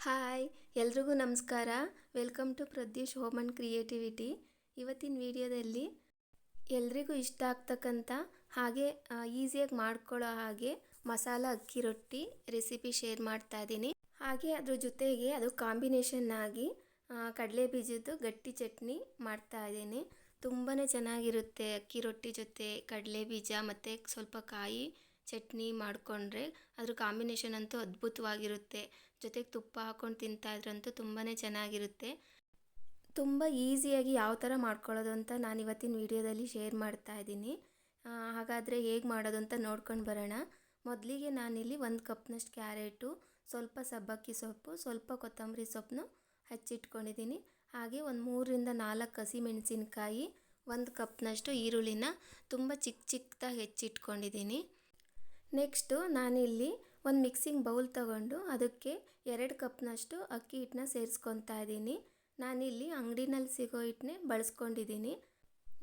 Hi ಎಲ್ರಿಗೂ ನಮಸ್ಕಾರ. Welcome to Pradyush home and creativity. ಇವತ್ತಿನ ವಿಡಿಯೋದಲ್ಲಿ ಎಲ್ರಿಗೂ ಇಷ್ಟ ಆಗ್ತಕ್ಕಂಥ ಹಾಗೆ ಈಸಿಯಾಗಿ ಮಾಡ್ಕೊಳ್ಳೋ ಹಾಗೆ ಮಸಾಲ ಅಕ್ಕಿ ರೊಟ್ಟಿ ರೆಸಿಪಿ ಶೇರ್ ಮಾಡ್ತಾ ಇದ್ದೀನಿ. ಹಾಗೆ ಅದ್ರ ಜೊತೆಗೆ ಅದು ಕಾಂಬಿನೇಷನ್ ಆಗಿ ಕಡಲೆ ಬೀಜದ್ದು ಗಟ್ಟಿ ಚಟ್ನಿ ಮಾಡ್ತಾ ಇದ್ದೀನಿ. ತುಂಬಾ ಚೆನ್ನಾಗಿರುತ್ತೆ ಅಕ್ಕಿ ರೊಟ್ಟಿ ಜೊತೆ ಕಡಲೆ ಬೀಜ ಮತ್ತು ಸ್ವಲ್ಪ ಕಾಯಿ ಚಟ್ನಿ ಮಾಡಿಕೊಂಡ್ರೆ ಅದ್ರ ಕಾಂಬಿನೇಷನ್ ಅಂತೂ ಅದ್ಭುತವಾಗಿರುತ್ತೆ. ಜೊತೆಗೆ ತುಪ್ಪ ಹಾಕ್ಕೊಂಡು ತಿಂತಾಯಿದ್ರಂತೂ ತುಂಬಾ ಚೆನ್ನಾಗಿರುತ್ತೆ. ತುಂಬ ಈಸಿಯಾಗಿ ಯಾವ ಥರ ಮಾಡ್ಕೊಳ್ಳೋದು ಅಂತ ನಾನು ಇವತ್ತಿನ ವಿಡಿಯೋದಲ್ಲಿ ಶೇರ್ ಮಾಡ್ತಾ ಇದ್ದೀನಿ. ಹಾಗಾದರೆ ಹೇಗೆ ಮಾಡೋದು ಅಂತ ನೋಡ್ಕೊಂಡು ಬರೋಣ. ಮೊದಲಿಗೆ ನಾನಿಲ್ಲಿ 1 ಕಪ್ನಷ್ಟು ಕ್ಯಾರೆಟು, ಸ್ವಲ್ಪ ಸಬ್ಬಕ್ಕಿ ಸೊಪ್ಪು, ಸ್ವಲ್ಪ ಕೊತ್ತಂಬರಿ ಸೊಪ್ಪನ್ನು ಹಚ್ಚಿಟ್ಕೊಂಡಿದ್ದೀನಿ. ಹಾಗೆ ಒಂದು 3ರಿಂದ 4 ಹಸಿಮೆಣಸಿನ್ಕಾಯಿ, 1 ಕಪ್ನಷ್ಟು ಈರುಳ್ಳಿನ ತುಂಬ ಚಿಕ್ಕದಾಗಿ ಹೆಚ್ಚಿಟ್ಕೊಂಡಿದ್ದೀನಿ. ನೆಕ್ಸ್ಟು ನಾನಿಲ್ಲಿ ಒಂದು ಮಿಕ್ಸಿಂಗ್ ಬೌಲ್ ತಗೊಂಡು ಅದಕ್ಕೆ 2 ಕಪ್ನಷ್ಟು ಅಕ್ಕಿ ಹಿಟ್ಟನ್ನ ಸೇರಿಸ್ಕೊತಾ ಇದ್ದೀನಿ. ನಾನಿಲ್ಲಿ ಅಂಗಡಿನಲ್ಲಿ ಸಿಗೋ ಹಿಟ್ಟನ್ನೇ ಬಳಸ್ಕೊಂಡಿದ್ದೀನಿ.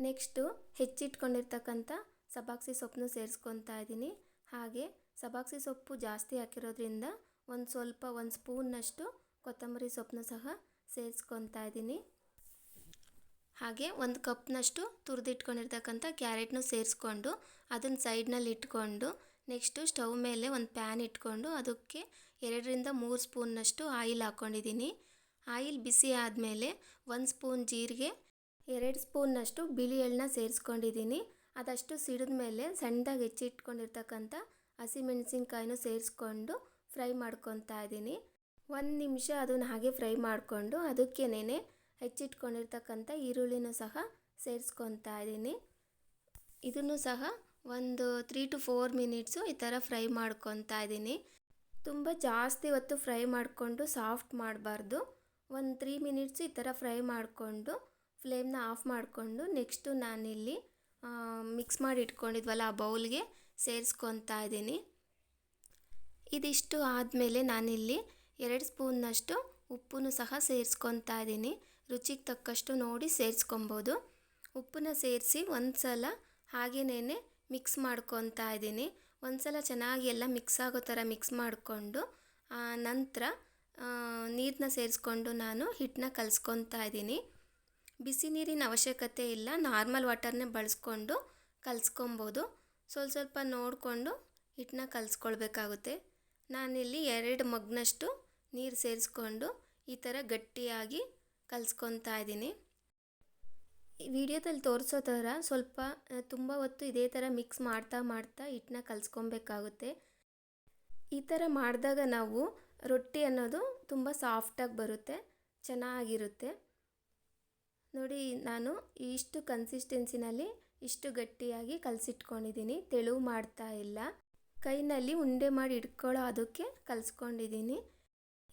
ನೆಕ್ಸ್ಟು ಹೆಚ್ಚಿಟ್ಕೊಂಡಿರ್ತಕ್ಕಂಥ ಸಬ್ಬಕ್ಕಿ ಸೊಪ್ಪನ್ನು ಸೇರಿಸ್ಕೊತಾ ಇದ್ದೀನಿ. ಹಾಗೆ ಸಬ್ಬಕ್ಕಿ ಸೊಪ್ಪು ಜಾಸ್ತಿ ಹಾಕಿರೋದ್ರಿಂದ ಒಂದು ಸ್ಪೂನ್ನಷ್ಟು ಕೊತ್ತಂಬರಿ ಸೊಪ್ಪನ್ನು ಸಹ ಸೇರಿಸ್ಕೊತಾ ಇದ್ದೀನಿ. ಹಾಗೆ 1 ಕಪ್ನಷ್ಟು ತುರಿದಿಟ್ಕೊಂಡಿರ್ತಕ್ಕಂಥ ಕ್ಯಾರೆಟ್ನು ಸೇರಿಸ್ಕೊಂಡು ಅದನ್ನು ಸೈಡ್ನಲ್ಲಿ ಇಟ್ಕೊಂಡು ನೆಕ್ಸ್ಟು ಸ್ಟವ್ ಮೇಲೆ ಒಂದು ಪ್ಯಾನ್ ಇಟ್ಕೊಂಡು ಅದಕ್ಕೆ 2ರಿಂದ 3 ಸ್ಪೂನ್ನಷ್ಟು ಆಯಿಲ್ ಹಾಕ್ಕೊಂಡಿದ್ದೀನಿ. ಆಯಿಲ್ ಬಿಸಿ ಆದಮೇಲೆ 1 ಸ್ಪೂನ್ ಜೀರಿಗೆ, 2 ಸ್ಪೂನ್ನಷ್ಟು ಬಿಳಿ ಎಳ್ಳನ್ನ ಸೇರಿಸ್ಕೊಂಡಿದ್ದೀನಿ. ಅದಷ್ಟು ಸಿಡಿದ ಮೇಲೆ ಸಣ್ಣದಾಗಿ ಹೆಚ್ಚಿಟ್ಕೊಂಡಿರ್ತಕ್ಕಂಥ ಹಸಿಮೆಣಸಿನ್ಕಾಯಿನೂ ಸೇರಿಸ್ಕೊಂಡು ಫ್ರೈ ಮಾಡ್ಕೊತಾ ಇದ್ದೀನಿ. 1 ನಿಮಿಷ ಅದನ್ನು ಹಾಗೆ ಫ್ರೈ ಮಾಡಿಕೊಂಡು ಅದಕ್ಕೇನೆ ಹೆಚ್ಚಿಟ್ಕೊಂಡಿರ್ತಕ್ಕಂಥ ಈರುಳ್ಳಿನೂ ಸಹ ಸೇರಿಸ್ಕೊತಾ ಇದ್ದೀನಿ. ಇದನ್ನು ಸಹ ಒಂದು 3 to 4 ಮಿನಿಟ್ಸು ಈ ಥರ ಫ್ರೈ ಮಾಡ್ಕೊತಾ ಇದ್ದೀನಿ. ತುಂಬ ಜಾಸ್ತಿ ಹೊತ್ತು ಫ್ರೈ ಮಾಡಿಕೊಂಡು ಸಾಫ್ಟ್ ಮಾಡಬಾರ್ದು. ಒಂದು 3 ಮಿನಿಟ್ಸು ಈ ಥರ ಫ್ರೈ ಮಾಡಿಕೊಂಡು ಫ್ಲೇಮ್ನ ಆಫ್ ಮಾಡಿಕೊಂಡು ನೆಕ್ಸ್ಟು ನಾನಿಲ್ಲಿ ಮಿಕ್ಸ್ ಮಾಡಿ ಇಟ್ಕೊಂಡಿದ್ವಲ್ಲ ಆ ಬೌಲ್ಗೆ ಸೇರಿಸ್ಕೊತಾ ಇದ್ದೀನಿ. ಇದಿಷ್ಟು ಆದಮೇಲೆ ನಾನಿಲ್ಲಿ 2 ಸ್ಪೂನ್ನಷ್ಟು ಉಪ್ಪನ್ನು ಸಹ ಸೇರಿಸ್ಕೊತಾ ಇದ್ದೀನಿ. ರುಚಿಗೆ ತಕ್ಕಷ್ಟು ನೋಡಿ ಸೇರಿಸ್ಕೊಬೋದು. ಉಪ್ಪನ್ನ ಸೇರಿಸಿ ಒಂದು ಸಲ ಹಾಗೇನೇ ಮಿಕ್ಸ್ ಮಾಡ್ಕೊತಾ ಇದ್ದೀನಿ. ಒಂದು ಸಲ ಚೆನ್ನಾಗಿ ಎಲ್ಲ ಮಿಕ್ಸ್ ಆಗೋ ಥರ ಮಿಕ್ಸ್ ಮಾಡಿಕೊಂಡು ನಂತರ ನೀರನ್ನ ಸೇರಿಸ್ಕೊಂಡು ನಾನು ಹಿಟ್ಟನ್ನ ಕಲಿಸ್ಕೊತಾ ಇದ್ದೀನಿ. ಬಿಸಿ ನೀರಿನ ಅವಶ್ಯಕತೆ ಇಲ್ಲ, ನಾರ್ಮಲ್ ವಾಟರ್ನೇ ಬಳಸ್ಕೊಂಡು ಕಲಿಸ್ಕೊಬೋದು. ಸ್ವಲ್ಪ ನೋಡಿಕೊಂಡು ಹಿಟ್ಟನ್ನ ಕಲಿಸ್ಕೊಳ್ಬೇಕಾಗುತ್ತೆ. ನಾನಿಲ್ಲಿ 2 ಮಗ್ನಷ್ಟು ನೀರು ಸೇರಿಸ್ಕೊಂಡು ಈ ಥರ ಗಟ್ಟಿಯಾಗಿ ಕಲಿಸ್ಕೊತಾ ಇದ್ದೀನಿ. ವಿಡಿಯೋದಲ್ಲಿ ತೋರಿಸೋ ಥರ ತುಂಬ ಹೊತ್ತು ಇದೇ ಥರ ಮಿಕ್ಸ್ ಮಾಡ್ತಾ ಹಿಟ್ಟನ್ನ ಕಲಿಸ್ಕೊಬೇಕಾಗುತ್ತೆ. ಈ ಥರ ಮಾಡಿದಾಗ ನಾವು ರೊಟ್ಟಿ ಅನ್ನೋದು ತುಂಬ ಸಾಫ್ಟಾಗಿ ಬರುತ್ತೆ, ಚೆನ್ನಾಗಿರುತ್ತೆ. ನೋಡಿ, ನಾನು ಇಷ್ಟು ಕನ್ಸಿಸ್ಟೆನ್ಸಿನಲ್ಲಿ ಇಷ್ಟು ಗಟ್ಟಿಯಾಗಿ ಕಲಸಿಟ್ಕೊಂಡಿದ್ದೀನಿ. ತೆಳು ಮಾಡ್ತಾ ಇಲ್ಲ, ಕೈನಲ್ಲಿ ಉಂಡೆ ಮಾಡಿ ಇಟ್ಕೊಳ್ಳೋ ಅದಕ್ಕೆ ಕಲಿಸ್ಕೊಂಡಿದ್ದೀನಿ.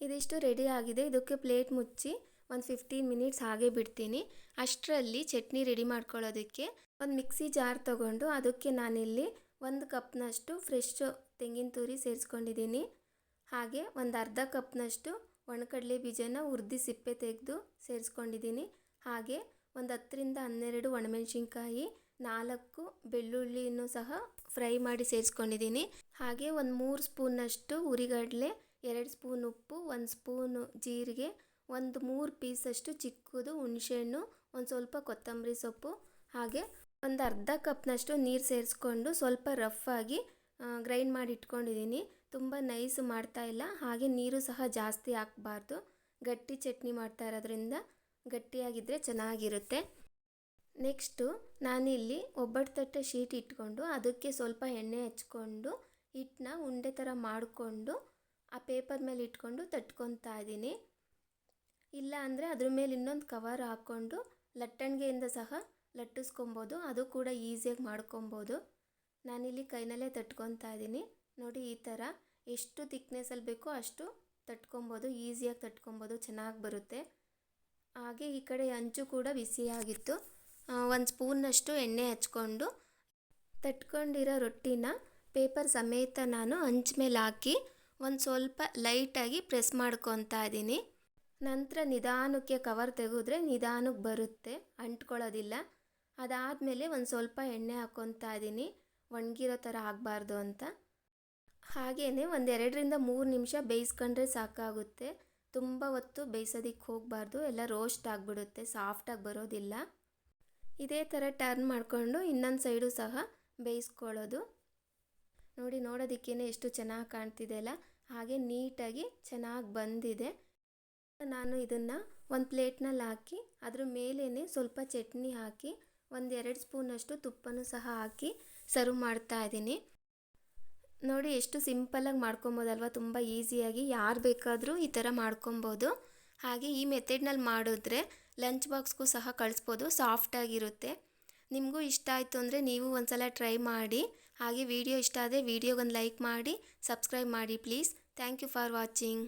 ಇದಿಷ್ಟು ರೆಡಿ ಆಗಿದೆ. ಇದಕ್ಕೆ ಪ್ಲೇಟ್ ಮುಚ್ಚಿ ಒಂದು 15 ಮಿನಿಟ್ಸ್ ಹಾಗೆ ಬಿಡ್ತೀನಿ. ಅಷ್ಟರಲ್ಲಿ ಚಟ್ನಿ ರೆಡಿ ಮಾಡ್ಕೊಳ್ಳೋದಕ್ಕೆ ಒಂದು ಮಿಕ್ಸಿ ಜಾರ್ ತೊಗೊಂಡು ಅದಕ್ಕೆ ನಾನಿಲ್ಲಿ 1 ಕಪ್ನಷ್ಟು ಫ್ರೆಶ್ ತೆಂಗಿನ ತುರಿ ಸೇರಿಸ್ಕೊಂಡಿದ್ದೀನಿ. ಹಾಗೆ ಒಂದು ಅರ್ಧ ಕಪ್ನಷ್ಟು ಒಣಕಡಲೆ ಬೀಜನ ಹುರಿದು ಸಿಪ್ಪೆ ತೆಗೆದು ಸೇರಿಸ್ಕೊಂಡಿದ್ದೀನಿ. ಹಾಗೆ ಒಂದು 10ರಿಂದ 12 ಒಣಮೆಣಸಿನ್ಕಾಯಿ, 4 ಬೆಳ್ಳುಳ್ಳಿನೂ ಸಹ ಫ್ರೈ ಮಾಡಿ ಸೇರಿಸ್ಕೊಂಡಿದ್ದೀನಿ. ಹಾಗೆ ಒಂದು 3 ಸ್ಪೂನ್ನಷ್ಟು ಹುರಿಗಡಲೆ, 2 ಸ್ಪೂನ್ ಉಪ್ಪು, 1 ಸ್ಪೂನು ಜೀರಿಗೆ, ಒಂದು 3 ಪೀಸಷ್ಟು ಚಿಕ್ಕದು ಹುಣಸೆಹಣ್ಣು, ಒಂದು ಸ್ವಲ್ಪ ಕೊತ್ತಂಬರಿ ಸೊಪ್ಪು, ಹಾಗೆ ಒಂದು ಅರ್ಧ ಕಪ್ನಷ್ಟು ನೀರು ಸೇರಿಸ್ಕೊಂಡು ಸ್ವಲ್ಪ ರಫಾಗಿ ಗ್ರೈಂಡ್ ಮಾಡಿ ಇಟ್ಕೊಂಡಿದ್ದೀನಿ. ತುಂಬ ನೈಸ್ ಮಾಡ್ತಾ ಇಲ್ಲ, ಹಾಗೆ ನೀರು ಸಹ ಜಾಸ್ತಿ ಹಾಕಬಾರ್ದು. ಗಟ್ಟಿ ಚಟ್ನಿ ಮಾಡ್ತಾ ಇರೋದ್ರಿಂದ ಗಟ್ಟಿಯಾಗಿದ್ದರೆ ಚೆನ್ನಾಗಿರುತ್ತೆ. ನೆಕ್ಸ್ಟು ನಾನಿಲ್ಲಿ ಒಬ್ಬಟ್ಟು ತಟ್ಟೆ ಶೀಟ್ ಇಟ್ಕೊಂಡು ಅದಕ್ಕೆ ಸ್ವಲ್ಪ ಎಣ್ಣೆ ಹಚ್ಕೊಂಡು ಹಿಟ್ಟನ್ನ ಉಂಡೆ ಥರ ಮಾಡಿಕೊಂಡು ಆ ಪೇಪರ್ ಮೇಲೆ ಇಟ್ಕೊಂಡು ತಟ್ಕೊತಾ ಇದ್ದೀನಿ. ಇಲ್ಲ ಅಂದರೆ ಅದ್ರ ಮೇಲೆ ಇನ್ನೊಂದು ಕವರ್ ಹಾಕ್ಕೊಂಡು ಲಟ್ಟಣಿಗೆಯಿಂದ ಸಹ ಲಟ್ಟಿಸ್ಕೊಬೋದು, ಅದು ಕೂಡ ಈಸಿಯಾಗಿ ಮಾಡ್ಕೊಬೋದು. ನಾನಿಲ್ಲಿ ಕೈನಲ್ಲೇ ತಟ್ಕೊತಾ ಇದ್ದೀನಿ. ನೋಡಿ, ಈ ಥರ ಎಷ್ಟು ತಿಕ್ನೆಸ್ಸಲ್ಲಿ ಬೇಕೋ ಅಷ್ಟು ತಟ್ಕೊಬೋದು, ಈಸಿಯಾಗಿ ತಟ್ಕೊಬೋದು, ಚೆನ್ನಾಗಿ ಬರುತ್ತೆ. ಹಾಗೆ ಈ ಕಡೆ ಹಂಚು ಕೂಡ ಬಿಸಿಯಾಗಿತ್ತು. 1 ಸ್ಪೂನ್ನಷ್ಟು ಎಣ್ಣೆ ಹಚ್ಕೊಂಡು ತಟ್ಕೊಂಡಿರೋ ರೊಟ್ಟಿನ ಪೇಪರ್ ಸಮೇತ ನಾನು ಹಂಚು ಮೇಲೆ ಹಾಕಿ ಒಂದು ಸ್ವಲ್ಪ ಲೈಟಾಗಿ ಪ್ರೆಸ್ ಮಾಡ್ಕೊತಾ ಇದ್ದೀನಿ. ನಂತರ ನಿಧಾನಕ್ಕೆ ಕವರ್ ತೆಗೆದ್ರೆ ನಿಧಾನಕ್ಕೆ ಬರುತ್ತೆ, ಅಂಟ್ಕೊಳ್ಳೋದಿಲ್ಲ. ಅದಾದಮೇಲೆ ಒಂದು ಸ್ವಲ್ಪ ಎಣ್ಣೆ ಹಾಕ್ಕೊತಾ ಇದ್ದೀನಿ, ಒಣಗಿರೋ ಥರ ಆಗಬಾರ್ದು ಅಂತ. ಹಾಗೆಯೇ ಒಂದು 2ರಿಂದ 3 ನಿಮಿಷ ಬೇಯಿಸ್ಕೊಂಡ್ರೆ ಸಾಕಾಗುತ್ತೆ. ತುಂಬ ಹೊತ್ತು ಬೇಯಿಸೋದಕ್ಕೆ ಹೋಗಬಾರ್ದು, ಎಲ್ಲ ರೋಸ್ಟ್ ಆಗಿಬಿಡುತ್ತೆ, ಸಾಫ್ಟಾಗಿ ಬರೋದಿಲ್ಲ. ಇದೇ ಥರ ಟರ್ನ್ ಮಾಡಿಕೊಂಡು ಇನ್ನೊಂದು ಸೈಡು ಸಹ ಬೇಯಿಸ್ಕೊಳ್ಳೋದು. ನೋಡಿ, ನೋಡೋದಕ್ಕೇ ಎಷ್ಟು ಚೆನ್ನಾಗಿ ಕಾಣ್ತಿದೆ ಅಲ್ಲ, ಹಾಗೆ ನೀಟಾಗಿ ಚೆನ್ನಾಗಿ ಬಂದಿದೆ. ನಾನು ಇದನ್ನು ಒಂದು ಪ್ಲೇಟ್ನಲ್ಲಿ ಹಾಕಿ ಅದ್ರ ಮೇಲೇ ಸ್ವಲ್ಪ ಚಟ್ನಿ ಹಾಕಿ 1-2 ಸ್ಪೂನಷ್ಟು ತುಪ್ಪನೂ ಸಹ ಹಾಕಿ ಸರ್ವ್ ಮಾಡ್ತಾ ಇದ್ದೀನಿ. ನೋಡಿ ಎಷ್ಟು ಸಿಂಪಲ್ಲಾಗಿ ಮಾಡ್ಕೊಬೋದಲ್ವ, ತುಂಬ ಈಸಿಯಾಗಿ ಯಾರು ಬೇಕಾದರೂ ಈ ಥರ ಮಾಡ್ಕೊಬೋದು. ಹಾಗೆ ಈ ಮೆಥಡ್ನಲ್ಲಿ ಮಾಡಿದ್ರೆ ಲಂಚ್ ಬಾಕ್ಸ್ಗೂ ಸಹ ಕಳಿಸ್ಬೋದು, ಸಾಫ್ಟಾಗಿರುತ್ತೆ. ನಿಮಗೂ ಇಷ್ಟ ಆಯಿತು ಅಂದರೆ ನೀವು ಒಂದ್ಸಲ ಟ್ರೈ ಮಾಡಿ. ಹಾಗೆ ವಿಡಿಯೋ ಇಷ್ಟ ಆದರೆ ವಿಡಿಯೋಗೊಂದು ಲೈಕ್ ಮಾಡಿ, ಸಬ್ಸ್ಕ್ರೈಬ್ ಮಾಡಿ please. Thank you for watching.